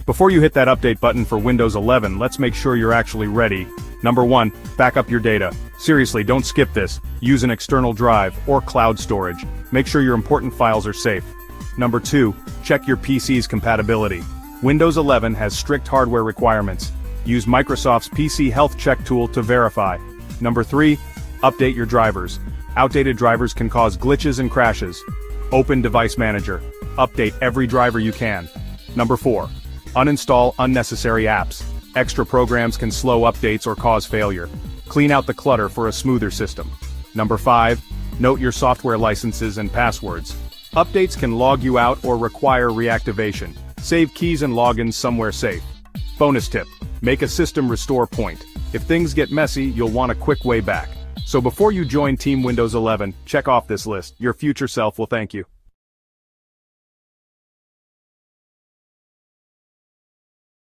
Before you hit that update button for Windows 11, let's make sure you're actually ready. Number 1, back up your data. Seriously, don't skip this. Use an external drive or cloud storage. Make sure your important files are safe. Number 2, check your PC's compatibility. Windows 11 has strict hardware requirements. Use Microsoft's PC Health Check tool to verify. Number 3, update your drivers. Outdated drivers can cause glitches and crashes. Open Device Manager. Update every driver you can. Number 4, uninstall unnecessary apps. Extra programs can slow updates or cause failure. Clean out the clutter for a smoother system. Number 5, note your software licenses and passwords. Updates can log you out or require reactivation. Save keys and logins somewhere safe. Bonus tip, make a system restore point. If things get messy, you'll want a quick way back. So before you join Team Windows 11, check off this list. Your future self will thank you.